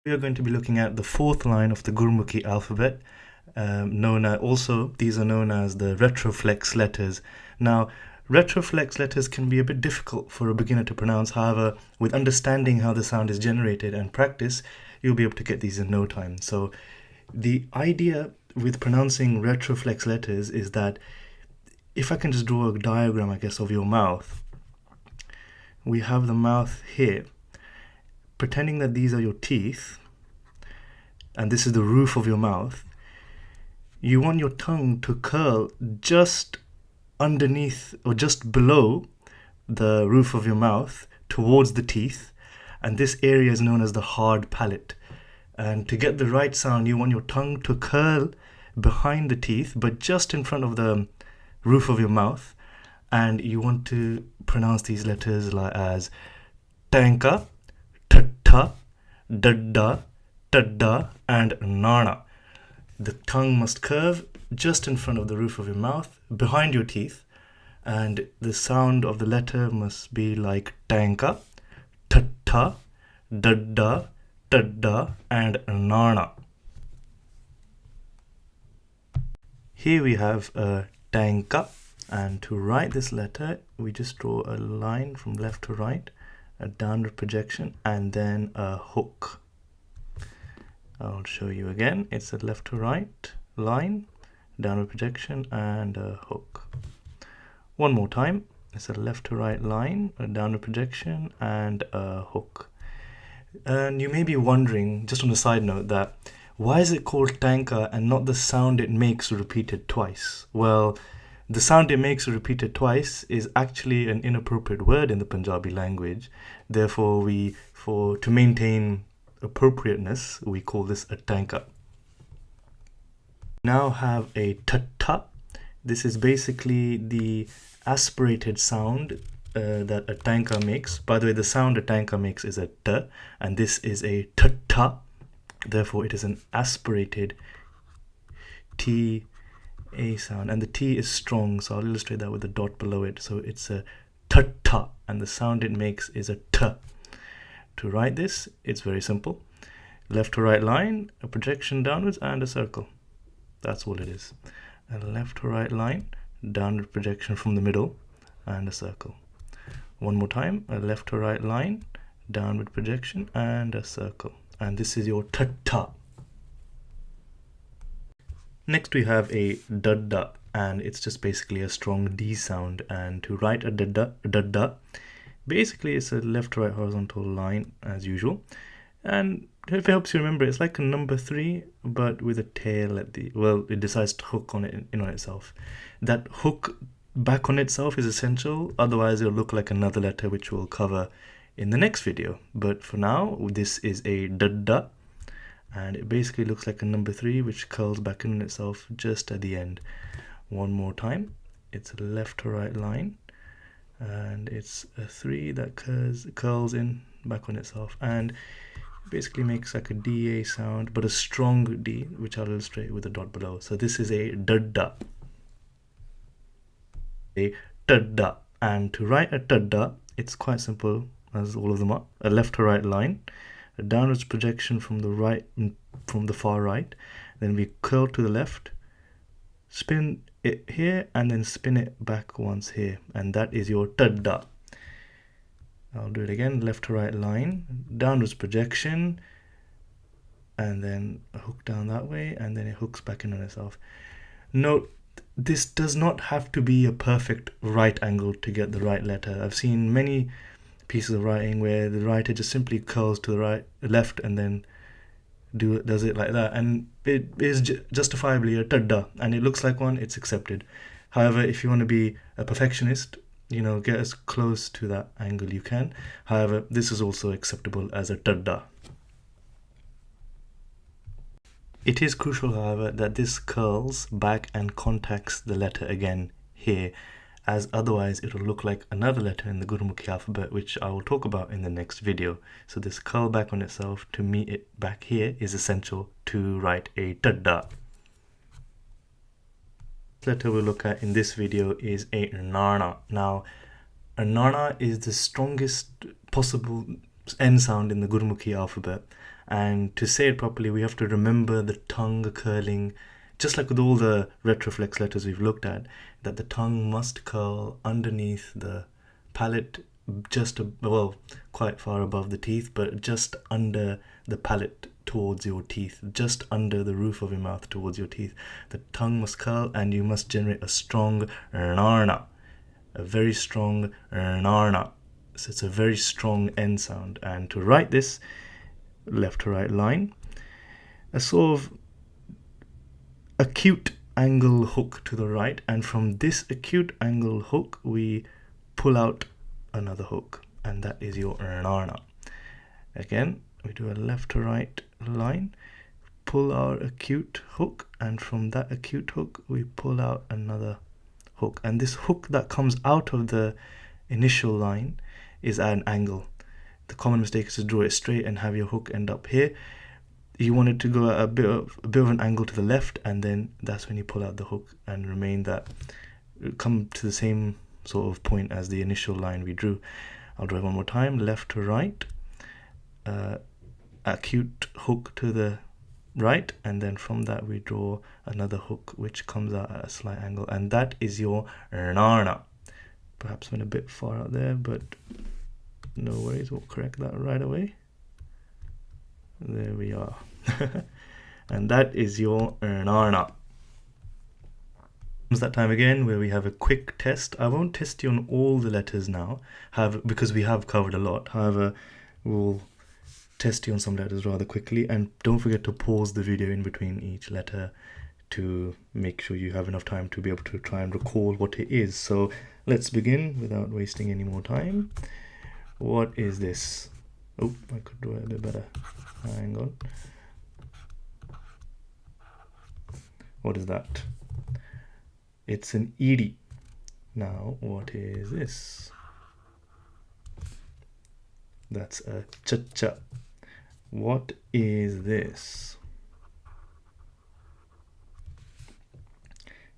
We are going to be looking at the fourth line of the Gurmukhi alphabet, these are known as the retroflex letters. Now, retroflex letters can be a bit difficult for a beginner to pronounce. However, with understanding how the sound is generated and practice, you'll be able to get these in no time. So the idea with pronouncing retroflex letters is that if I can just draw a diagram, I guess, of your mouth, we have the mouth here. Pretending that these are your teeth, and this is the roof of your mouth, you want your tongue to curl just underneath or just below the roof of your mouth towards the teeth, and this area is known as the hard palate. And to get the right sound, you want your tongue to curl behind the teeth, but just in front of the roof of your mouth, and you want to pronounce these letters as tanka, ta, dadda, tadda, and nana. The tongue must curve just in front of the roof of your mouth, behind your teeth, and the sound of the letter must be like tanka, tatta, dadda, tadda, and nana. Here we have a tanka, and to write this letter, we just draw a line from left to right, a downward projection, and then a hook. I'll show you again. It's a left to right line, downward projection, and a hook. One more time. It's a left to right line, a downward projection, and a hook. And you may be wondering, just on a side note, that why is it called tanka and not the sound it makes repeated twice? Well, the sound it makes repeated twice is actually an inappropriate word in the Punjabi language. Therefore, to maintain appropriateness, we call this a tanka. Now have a tatta. This is basically the aspirated sound that a tanka makes. By the way, the sound a tanka makes is a t, and this is a tatta. Therefore, it is an aspirated T A sound, and the T is strong, so I'll illustrate that with a dot below it. So it's a ta, and the sound it makes is a t. To write this, it's very simple. Left to right line, a projection downwards, and a circle. That's all it is. A left to right line, downward projection from the middle, and a circle. One more time, a left to right line, downward projection, and a circle. And this is your ta. Next we have a dadda, and it's just basically a strong D sound. And to write a dadda, basically it's a left to right horizontal line as usual. And if it helps you remember, it's like a number 3, but with a tail at the, well, it decides to hook on it in on itself. That hook back on itself is essential, otherwise it'll look like another letter, which we'll cover in the next video. But for now, this is a dadda. And it basically looks like a number 3 which curls back in itself just at the end. One more time, it's a left to right line, and it's a 3 that curls in back on itself, and basically makes like a DA sound, but a strong D, which I'll illustrate with a dot below. So this is a dadda. A tadda. And to write a tadda, it's quite simple, as all of them are. A left to right line, a downwards projection from the far right, then we curl to the left, spin it here, and then spin it back once here, and that is your tadda. I'll do it again. Left to right line, downwards projection, and then a hook down that way, and then it hooks back in on itself. Note, this does not have to be a perfect right angle to get the right letter. I've seen many pieces of writing where the writer just simply curls to the left and then does it like that, and it is justifiably a tadda, and it looks like one, it's accepted. However, if you want to be a perfectionist, get as close to that angle you can. However, this is also acceptable as a tadda. It is crucial, however, that this curls back and contacts the letter again here, as otherwise it will look like another letter in the Gurmukhi alphabet, which I will talk about in the next video. So this curl back on itself to meet it back here is essential to write a tadda. The letter we'll look at in this video is a nana. Now, a nana is the strongest possible N sound in the Gurmukhi alphabet, And to say it properly, we have to remember the tongue curling, just like with all the retroflex letters we've looked at, that the tongue must curl underneath the palate, just well, quite far above the teeth, but just under the palate towards your teeth, just under the roof of your mouth towards your teeth. The tongue must curl, and you must generate a strong narna, a very strong narna. So it's a very strong N sound. And to write this left to right line, a sort of acute angle hook to the right, and from this acute angle hook we pull out another hook, and that is your narna. Again, we do a left to right line, pull our acute hook, and from that acute hook we pull out another hook, and this hook that comes out of the initial line is at an angle. The common mistake is to draw it straight and have your hook end up here. You want it to go a bit of an angle to the left, and then that's when you pull out the hook and remain that, come to the same sort of point as the initial line we drew. I'll draw it one more time, left to right, acute hook to the right, and then from that we draw another hook which comes out at a slight angle, and that is your narna. Perhaps went a bit far out there, but no worries, we'll correct that right away. There we are. And that is your narna. It's that time again where we have a quick test. I won't test you on all the letters now, because we have covered a lot. However, we'll test you on some letters rather quickly, and don't forget to pause the video in between each letter to make sure you have enough time to be able to try and recall what it is. So let's begin without wasting any more time. What is this? Oh, I could do it a bit better. Hang on. What is that? It's an ed. Now, what is this? That's a cha-cha. What is this?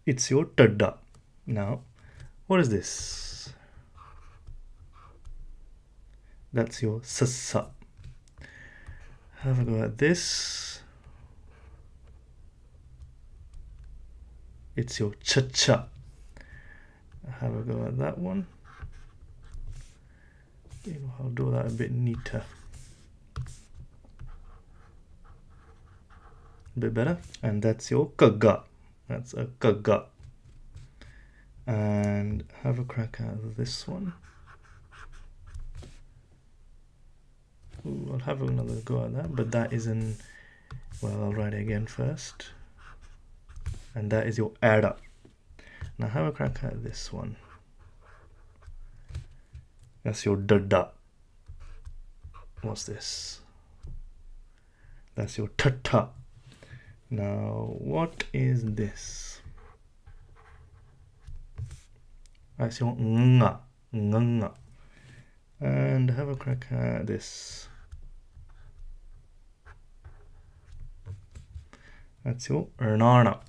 It's your tadda. Now, what is this? That's your sassa. Have a go at this. It's your cha-cha. Have a go at that one. I'll do that a bit neater. A bit better. And that's your kagga. That's a kagga. And have a crack at this one. Ooh, I'll have another go at that, but that isn't, well, I'll write it again first. And that is your era. Now have a crack at this one. That's your dada. What's this? That's your tata. Now what is this? That's your nga. Nga. And have a crack at this. That's your narna.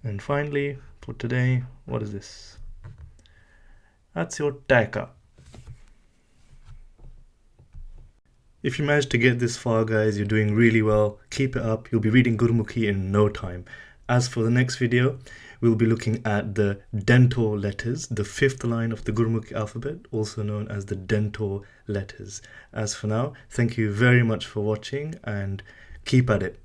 And finally, for today, what is this? That's your taka. If you managed to get this far, guys, you're doing really well. Keep it up. You'll be reading Gurmukhi in no time. As for the next video, we'll be looking at the dental letters, the fifth line of the Gurmukhi alphabet, also known as the dental letters. As for now, thank you very much for watching, and keep at it.